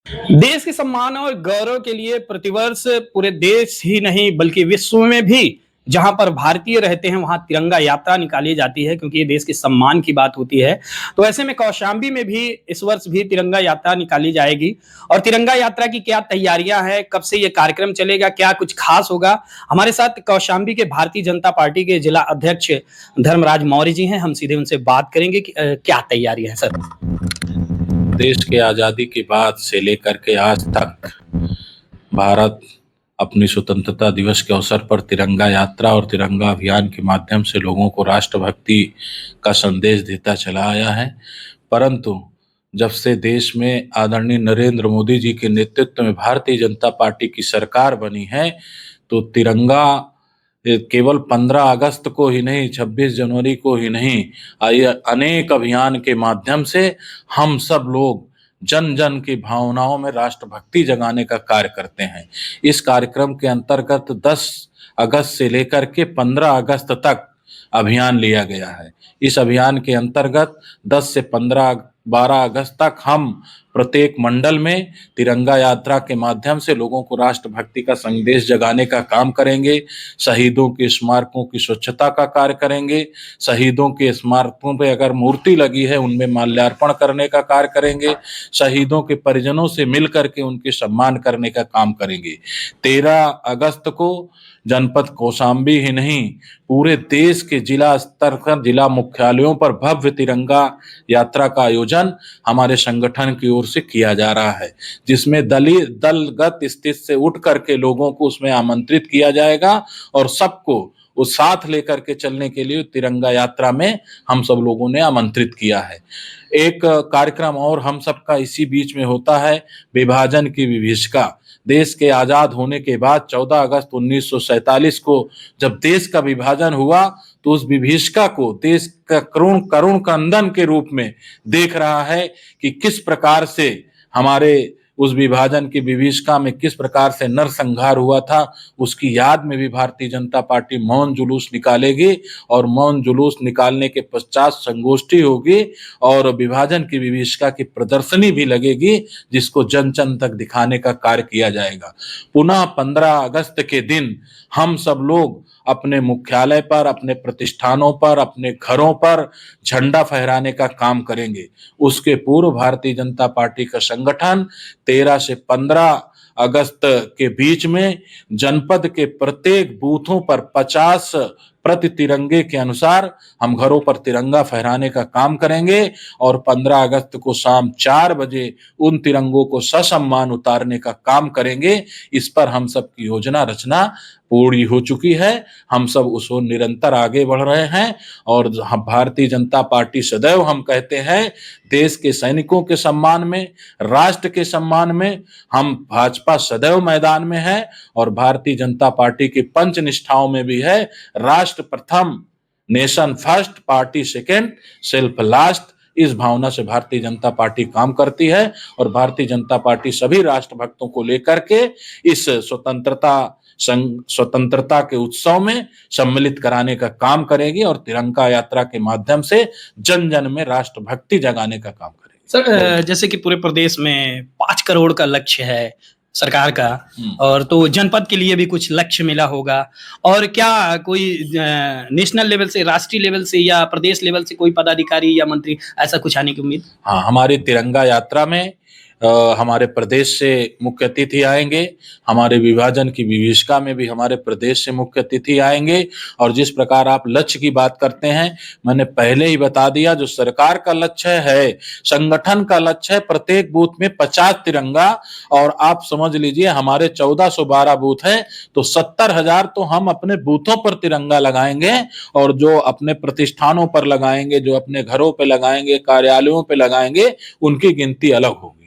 देश के सम्मान और गौरव के लिए प्रतिवर्ष पूरे देश ही नहीं बल्कि विश्व में भी जहां पर भारतीय रहते हैं वहां तिरंगा यात्रा निकाली जाती है, क्योंकि ये देश के सम्मान की बात होती है। तो ऐसे में कौशाम्बी में भी इस वर्ष भी तिरंगा यात्रा निकाली जाएगी। और तिरंगा यात्रा की क्या तैयारियां हैं, कब से ये कार्यक्रम चलेगा, क्या कुछ खास होगा, हमारे साथ कौशाम्बी के भारतीय जनता पार्टी के जिला अध्यक्ष धर्मराज मौर्य जी हैं। हम सीधे उनसे बात करेंगे कि क्या तैयारी है सर। देश के आज़ादी के बाद से लेकर के आज तक भारत अपनी स्वतंत्रता दिवस के अवसर पर तिरंगा यात्रा और तिरंगा अभियान के माध्यम से लोगों को राष्ट्रभक्ति का संदेश देता चला आया है। परंतु जब से देश में आदरणीय नरेंद्र मोदी जी के नेतृत्व में भारतीय जनता पार्टी की सरकार बनी है, तो तिरंगा केवल 15 अगस्त को ही नहीं, 26 जनवरी को ही नहीं, अनेक अभियान के माध्यम से हम सब लोग जन जन की भावनाओं में राष्ट्रभक्ति जगाने का कार्य करते हैं। इस कार्यक्रम के अंतर्गत 10 अगस्त से लेकर के 15 अगस्त तक अभियान लिया गया है। इस अभियान के अंतर्गत 10 से 12 अगस्त तक हम प्रत्येक मंडल में तिरंगा यात्रा के माध्यम से लोगों को राष्ट्रभक्ति का संदेश जगाने का काम करेंगे। शहीदों के स्मारकों की स्वच्छता का कार्य करेंगे। शहीदों के स्मारकों पे अगर मूर्ति लगी है उनमें माल्यार्पण करने का कार्य करेंगे। शहीदों के परिजनों से मिल करके उनके सम्मान करने का काम करेंगे। 13 अगस्त को जनपद कौशाम्बी ही नहीं, पूरे देश के जिला स्तर पर जिला मुख्यालयों पर भव्य तिरंगा यात्रा का आयोजन हमारे संगठन की ओर से किया जा रहा है, जिसमें दलगत स्थिति से उठ करके लोगों को उसमें आमंत्रित किया जाएगा और सबको उस साथ लेकर के चलने के लिए तिरंगा यात्रा में हम सब लोगों ने आमंत्रित किया है। एक कार्यक्रम और हम सबका इसी बीच में होता है, विभाजन की विभीषिका। देश के आजाद होने के बाद 14 अगस्त 1947 को जब देश का विभाजन हुआ, तो उस विभीषिका को देश का करुण करुण क्रंदन के रूप में देख रहा है कि किस प्रकार से हमारे उस विभाजन की विभीषिका में किस प्रकार से नरसंहार हुआ था। उसकी याद में भी भारतीय जनता पार्टी मौन जुलूस निकालेगी और मौन जुलूस निकालने के पश्चात संगोष्ठी होगी और विभाजन की विभीषिका की प्रदर्शनी भी लगेगी, जिसको जन जन तक दिखाने का कार्य किया जाएगा। पुनः 15 अगस्त के दिन हम सब लोग अपने मुख्यालय पर, अपने प्रतिष्ठानों पर, अपने घरों पर झंडा फहराने का काम करेंगे। उसके पूर्व भारतीय जनता पार्टी का संगठन 13 से 15 अगस्त के बीच में जनपद के प्रत्येक बूथों पर 50 प्रति तिरंगे के अनुसार हम घरों पर तिरंगा फहराने का काम करेंगे और 15 अगस्त को शाम 4 बजे उन तिरंगों को ससम्मान उतारने का काम करेंगे। इस पर हम सब की योजना रचना पूरी हो चुकी है। हम सब उस ओर निरंतर आगे बढ़ रहे हैं और भारतीय जनता पार्टी सदैव हम कहते हैं, देश के सैनिकों के सम्मान में, राष्ट्र के सम्मान में हम भाजपा सदैव मैदान में है और भारतीय जनता पार्टी की पंच निष्ठाओं में भी है, राष्ट्र प्रथम, nation first, party second, self last. इस भावना से भारतीय जनता पार्टी काम करती है और भारतीय जनता पार्टी सभी राष्ट्र भक्तों को लेकर के इस स्वतंत्रता के उत्सव में सम्मिलित कराने का काम करेगी और तिरंगा यात्रा के माध्यम से जन जन में राष्ट्रभक्ति जगाने का काम करेगी। सर, जैसे कि पूरे प्रदेश में 5 करोड़ का लक्ष्य है सरकार का, और तो जनपद के लिए भी कुछ लक्ष्य मिला होगा, और क्या कोई नेशनल लेवल से, राष्ट्रीय लेवल से या प्रदेश लेवल से कोई पदाधिकारी या मंत्री ऐसा कुछ आने की उम्मीद? हाँ, हमारी तिरंगा यात्रा में हमारे प्रदेश से मुख्य अतिथि आएंगे। हमारे विभाजन की विभीषिका में भी हमारे प्रदेश से मुख्य अतिथि आएंगे। और जिस प्रकार आप लक्ष्य की बात करते हैं, मैंने पहले ही बता दिया, जो सरकार का लक्ष्य है, संगठन का लक्ष्य है, प्रत्येक बूथ में 50 तिरंगा। और आप समझ लीजिए हमारे 1412 बूथ हैं, तो 70,000 तो हम अपने बूथों पर तिरंगा लगाएंगे और जो अपने प्रतिष्ठानों पर लगाएंगे, जो अपने घरों पर लगाएंगे, कार्यालयों पर लगाएंगे, उनकी गिनती अलग होगी।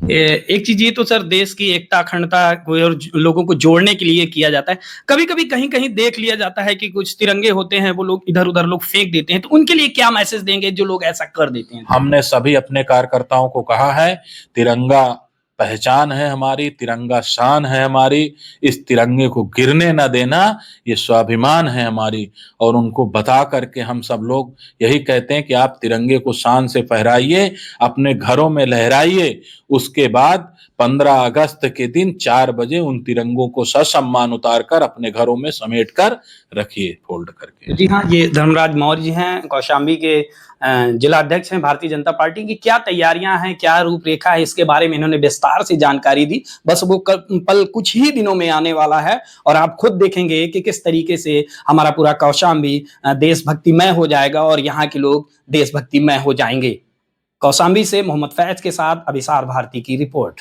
एक चीज ये तो सर, देश की एकता अखंडता को और लोगों को जोड़ने के लिए किया जाता है। कभी कभी कहीं कहीं देख लिया जाता है कि कुछ तिरंगे होते हैं, वो लोग इधर उधर लोग फेंक देते हैं, तो उनके लिए क्या मैसेज देंगे जो लोग ऐसा कर देते हैं? हमने सभी अपने कार्यकर्ताओं को कहा है, तिरंगा पहचान है हमारी, तिरंगा शान है हमारी। इस तिरंगे को गिरने न देना, ये स्वाभिमान है हमारी। और उनको बता करके हम सब लोग यही कहते हैं कि आप तिरंगे को शान से फहराइए, अपने घरों में लहराइए। उसके बाद 15 अगस्त के दिन 4 बजे उन तिरंगों को ससम्मान उतार कर अपने घरों में समेट कर रखिए, फोल्ड करके। जी हाँ, ये धर्मराज मौर्य जी हैं, कौशाम्बी के जिला अध्यक्ष हैं भारतीय जनता पार्टी की। क्या तैयारियां हैं, क्या रूपरेखा है, इसके बारे में इन्होंने विस्तार से जानकारी दी। बस वो पल कुछ ही दिनों में आने वाला है और आप खुद देखेंगे कि किस तरीके से हमारा पूरा कौशाम्बी देशभक्तिमय हो जाएगा और यहाँ के लोग देशभक्तिमय हो जाएंगे। कौशाम्बी से मोहम्मद फैज के साथ अभिसार भारती की रिपोर्ट।